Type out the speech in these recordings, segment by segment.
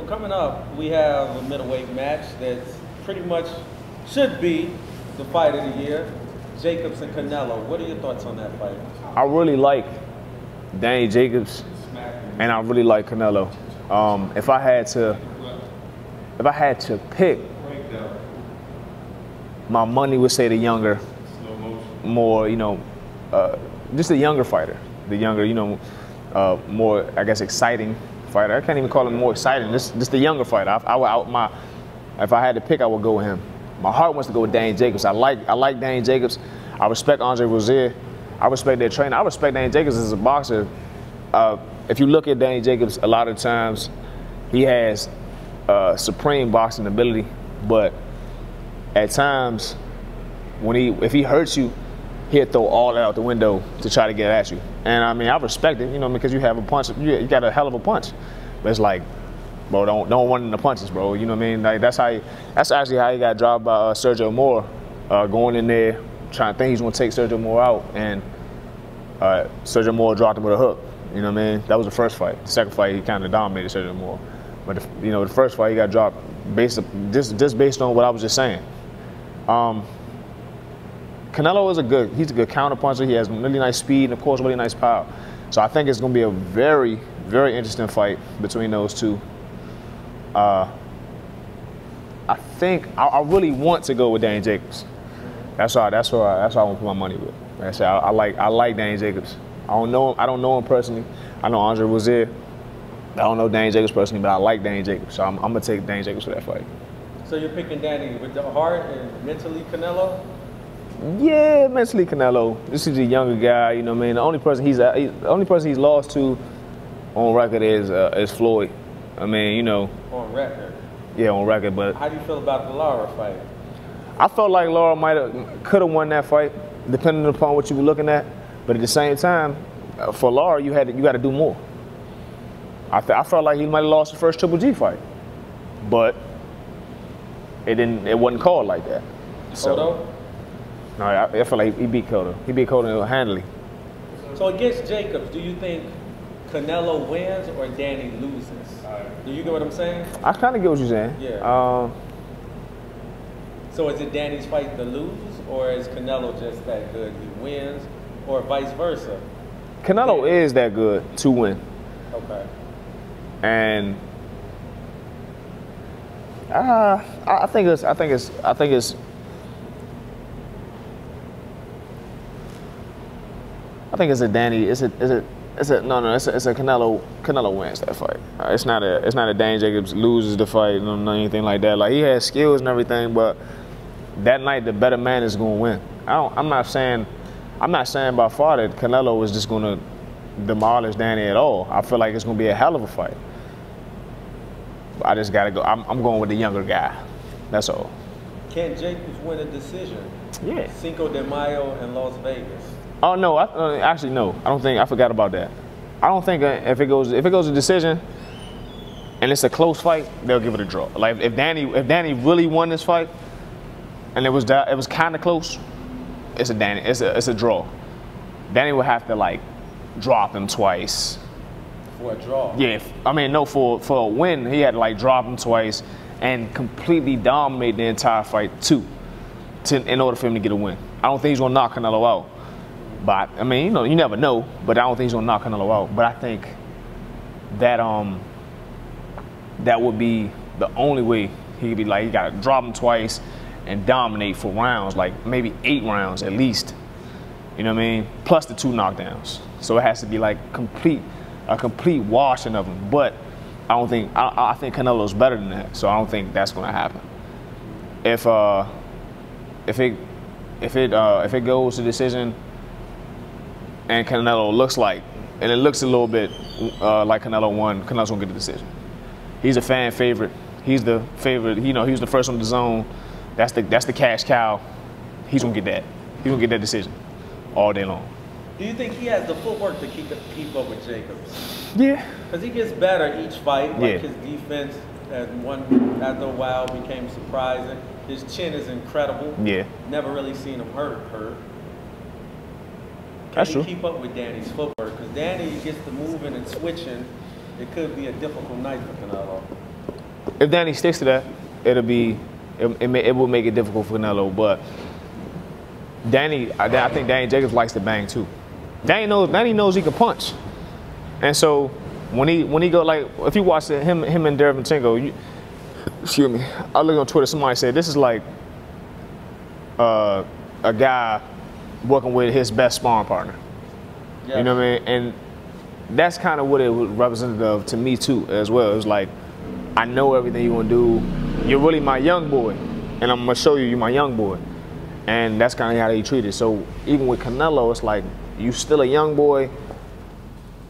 coming up, we have a middleweight match that's pretty much should be the fight of the year. Jacobs and Canelo. What are your thoughts on that fight? I really like Danny Jacobs, and I really like Canelo. If I had to pick, my money would say the younger, more, just the younger fighter, the younger, more, I guess, exciting fighter. I can't even call him more exciting. Just the younger fighter. If I had to pick, I would go with him. My heart wants to go with Danny Jacobs. I like Danny Jacobs. I respect Andre Rozier. I respect their trainer. I respect Danny Jacobs as a boxer. If you look at Danny Jacobs, a lot of times he has supreme boxing ability, but at times if he hurts you, he'll throw all that out the window to try to get at you. And I mean, I respect it, because you have a punch, you got a hell of a punch. But it's like, bro, don't run in the punches, bro. You know what I mean? Like that's actually how he got dropped by Sergio Moore, going in there trying to think he's gonna take Sergio Moore out, and Sergio Moore dropped him with a hook. You know what I mean? That was the first fight. The second fight, he kind of dominated Sergio Moore. But the first fight, he got dropped based on what I was just saying. Canelo is he's a good counterpuncher. He has really nice speed and, of course, really nice power. So I think it's going to be a very, very interesting fight between those two. I think I really want to go with Danny Jacobs. That's why I want to put my money with. Like I said, I like Danny Jacobs. I don't know him personally. I know Andre Rozier. I don't know Danny Jacobs personally, but I like Danny Jacobs. So I'm gonna take Danny Jacobs for that fight. So you're picking Danny with the heart and mentally Canelo? Yeah, mentally Canelo. This is a younger guy. You know what I mean? The only person he's lost to on record is Floyd. I mean, On record. Yeah, on record. But how do you feel about the Lara fight? I felt like Lara could have won that fight, depending upon what you were looking at. But at the same time, for Lara, you got to do more. I felt like he might have lost the first Triple G fight, but it wasn't called like that. So, no, I feel like he beat Cotto. He beat Cotto handily. So against Jacobs, do you think Canelo wins or Danny loses? Do you get what I'm saying? I kind of get what you're saying. Yeah. So is it Danny's fight to lose, or is Canelo just that good he wins, or vice versa? Canelo is that good to win. Okay. And I think it's a Danny. It's a Canelo wins that fight. It's not a Danny Jacobs loses the fight, anything like that. Like, he has skills and everything, but that night the better man is going to win. I'm not saying by far that Canelo is just going to demolish Danny at all. I feel like it's going to be a hell of a fight. I just got to go. I'm going with the younger guy. That's all. Can Jacobs win a decision? Yeah. Cinco de Mayo in Las Vegas. Oh no, actually no. I forgot about that. I don't think if it goes a decision and it's a close fight, they'll give it a draw. Like if Danny really won this fight and it was kind of close, it's a draw. Danny would have to drop him twice. For a draw? Yeah, for a win, he had to drop him twice and completely dominate the entire fight in order for him to get a win. I don't think he's gonna knock Canelo out. But you never know. But I don't think he's gonna knock Canelo out. But I think that that would be the only way he could be he gotta drop him twice and dominate for rounds, maybe 8 rounds at least. You know what I mean? Plus the 2 knockdowns. So it has to be a complete washing of him. But I think Canelo's better than that. So I don't think that's gonna happen. If it goes to decision and Canelo looks a little bit like Canelo won, Canelo's gonna get the decision. He's a fan favorite. He's the favorite. He was the first on the zone. That's the cash cow. He's gonna get that. He's gonna get that decision all day long. Do you think he has the footwork to keep up with Jacobs? Yeah. Because he gets better each fight. Yeah. His defense after a while became surprising. His chin is incredible. Yeah. Never really seen him hurt. That's true. Keep up with Danny's footwork? Because Danny gets to moving and switching. It could be a difficult night for Canelo. if Danny sticks to that, it will make it difficult for Canelo. But I think Danny Jacobs likes to bang too. Danny knows he can punch, and so when he go, like, if you watch him and Derevchenko, excuse me, I look on Twitter. Somebody said this is like a guy working with his best sparring partner. Yes. You know what I mean? And that's kind of what it was representative of to me too, as well. It was like, I know everything you're gonna do. You're really my young boy, and I'm gonna show you're my young boy. And that's kind of how they treat it. So even with Canelo, it's like, you still a young boy.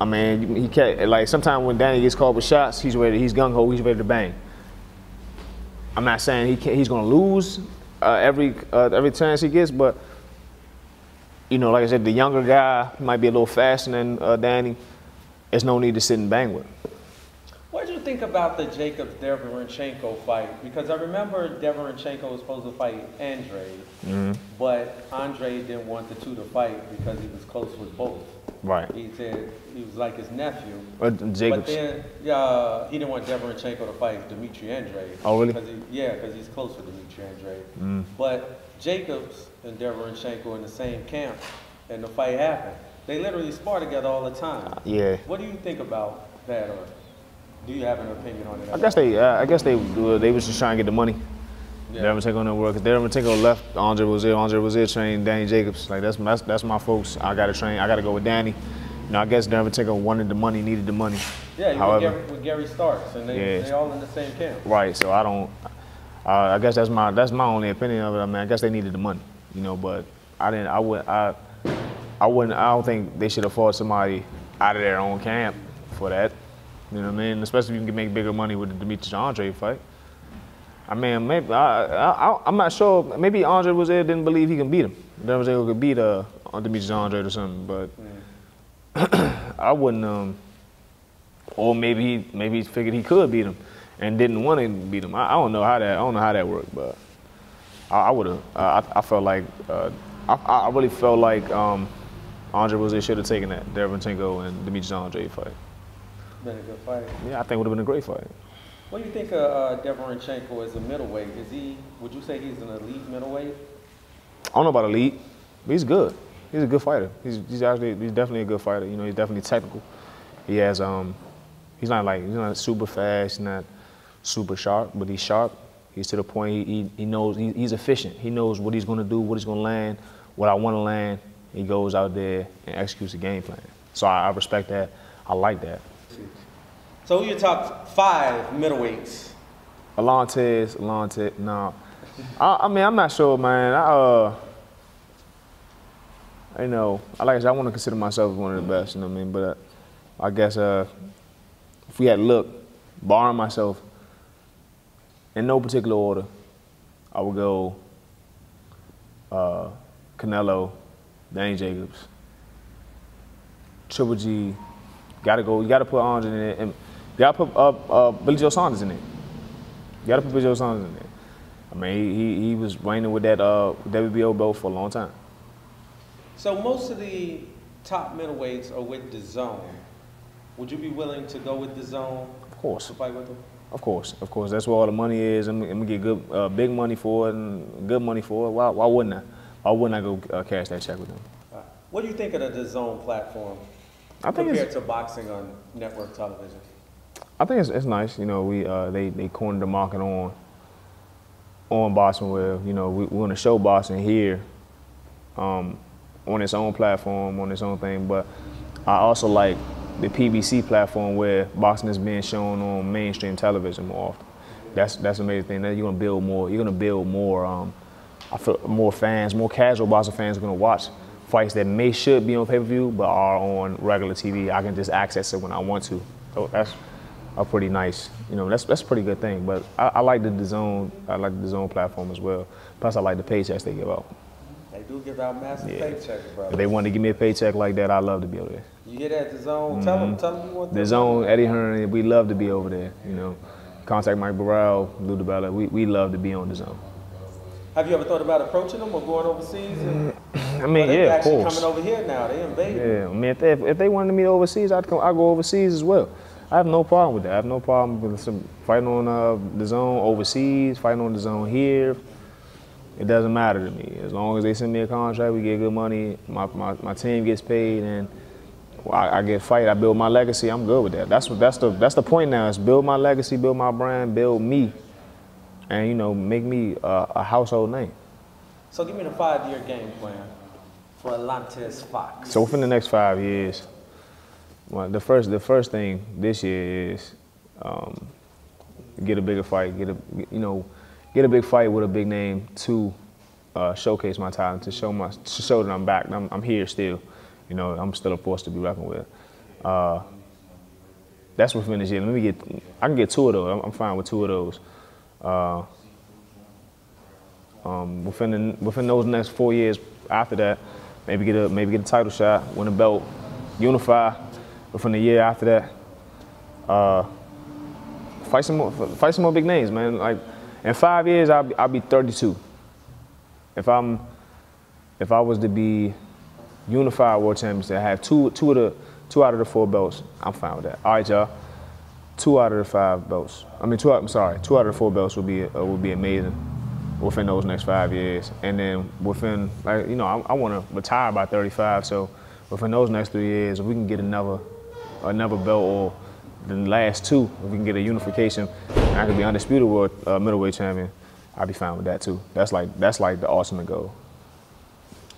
I mean, he can't, like, sometimes when Danny gets called with shots, he's gung ho, he's ready to bang. I'm not saying he's gonna lose every chance he gets, but you know, like I said, the younger guy might be a little faster than Danny. There's no need to sit and bang with him. What did you think about the Jacobs-Derevchenko fight? Because I remember Derevchenko was supposed to fight Andre, but Andre didn't want the two to fight because he was close with both. Right. He said he was like his nephew. Jacobs. But then he didn't want Derevchenko to fight Dimitri Andre. Oh, really? Because he's close with Dimitri Andre. But Jacobs and Derevchenko in the same camp, and the fight happened. They literally spar together all the time. Yeah. What do you think about that, or do you have an opinion on it? I guess they was just trying to get the money. Yeah. Derevchenko didn't work. Derevchenko left Andre Rozier trained Danny Jacobs. Like, that's my folks. I gotta train. I gotta go with Danny. You know, I guess Derevchenko wanted the money, needed the money. Yeah, he went with Gary Starks, and they all in the same camp. Right. So I don't. I guess that's my only opinion of it. I mean, I guess they needed the money. You know, but I don't think they should have fought somebody out of their own camp for that. You know what I mean? Especially if you can make bigger money with the Dimitri Andre fight. I mean, maybe I'm not sure. Maybe Andre was there, didn't believe he can beat him. Derevchenko could beat Dimitri Andre or something, but I wouldn't. Or maybe he figured he could beat him and didn't want to beat him. I don't know how that worked, but I would have. I felt like I really felt like Andre was there, should have taken that Derevchenko and Dimitri Andre fight. Been a good fight. Yeah, I think it would have been a great fight. What do you think of Derevchenko as a middleweight? Would you say he's an elite middleweight? I don't know about elite, but he's good. He's a good fighter. He's definitely a good fighter. You know, he's definitely technical. He has he's not super fast, he's not super sharp, but he's sharp. He's to the point he knows he's efficient. He knows what he's going to do, what he's going to land, what I want to land. He goes out there and executes the game plan. So I respect that. I like that. So who are your top 5 middleweights? Alantez, no. I mean, I'm not sure, man. I know, like I said, I want to consider myself one of the best, you know what I mean? But I guess if we had looked, barring myself, in no particular order, I would go Canelo, Danny Jacobs, Triple G. You gotta put Andre in there, and you gotta put Billy Joe Saunders in there. You gotta put Billy Joe Saunders in there. I mean, he was reigning with that WBO belt for a long time. So most of the top middleweights are with Dazn. Would you be willing to go with Dazn? Of course. To fight with them? Of course. That's where all the money is. I'm gonna get good, big money for it and good money for it. Why wouldn't I? Why wouldn't I go cash that check with them? What do you think of the Dazn platform compared to boxing on network television? I think it's nice. You know, they cornered the market on boxing where, you know, we're gonna show boxing here on its own platform, on its own thing. But I also like the PBC platform where boxing is being shown on mainstream television more often. That's a major thing. That you're gonna build more. You're gonna build more. I feel more fans, more casual boxing fans are gonna watch fights that should be on pay-per-view but are on regular TV. I can just access it when I want to. So that's a pretty nice, you know, that's a pretty good thing. But I like the Dazn. I like the Dazn platform as well. Plus, I like the paychecks they give out. They do give out massive paychecks, brother. If they want to give me a paycheck like that, I'd love to be over there. You hear that, Dazn? Tell them you want that. Dazn, Eddie Hearn, we love to be over there. You know, contact Mike Burrell, Lou DiBella. We love to be on Dazn. Have you ever thought about approaching them or going overseas? I mean, yeah, of course. Coming over here now, they invading. Yeah, I mean, if they wanted me overseas, I'd go overseas as well. I have no problem with that. I have no problem with some fighting on the zone overseas, fighting on the zone here. It doesn't matter to me. As long as they send me a contract, we get good money, my team gets paid, and I get fight. I build my legacy. I'm good with that. That's the point now. Is build my legacy, build my brand, build me, and you know, make me a household name. So give me the 5-year game plan for Alantez Fox. So within the next 5 years, well, the first thing this year is get a bigger fight, get a big fight with a big name to showcase my talent, to show that I'm back. I'm here still. You know, I'm still a force to be reckoned with. That's within this year. I can get 2 of those. I'm fine with 2 of those. Within those next 4 years after that, maybe get a title shot, win a belt, unify. Within the year after that, fight some more big names, man. Like in 5 years, I'll be 32. If I was to be unified world champions, I have two out of the 4 belts, I'm fine with that. All right, y'all. 2 out of the 5 belts. I mean, 2 out of the 4 belts would be amazing within those next 5 years. And then within, like, you know, I want to retire by 35. So within those next 3 years, if we can get another belt, or the last 2, if we can get a unification, and I can be undisputed world middleweight champion, I'll be fine with that too. That's like the ultimate goal.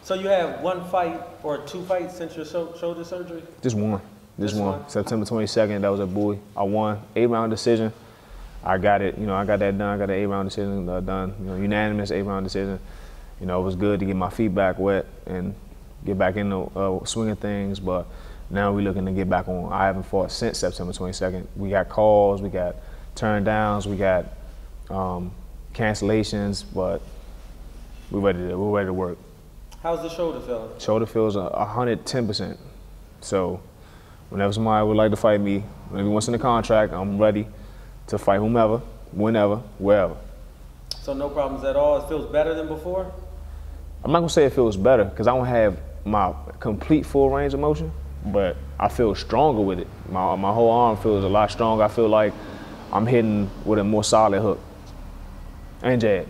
So you have 1 fight or 2 fights since your shoulder surgery? Just one. Just one. September 22nd, that was at Bowie. I won, 8-round decision. I got it, you know, I got that done. I got the 8-round decision done, you know, unanimous 8-round decision. You know, it was good to get my feet back wet and get back in the swing of things, but now we're looking to get back on. I haven't fought since September 22nd. We got calls, we got turn downs, we got cancellations, but we're ready to work. How's the shoulder feeling? Shoulder feels 110%. So whenever somebody would like to fight me, maybe once in the contract, I'm ready to fight whomever, whenever, wherever. So no problems at all? It feels better than before? I'm not gonna say it feels better, because I don't have my complete full range of motion, but I feel stronger with it. My whole arm feels a lot stronger. I feel like I'm hitting with a more solid hook and jab.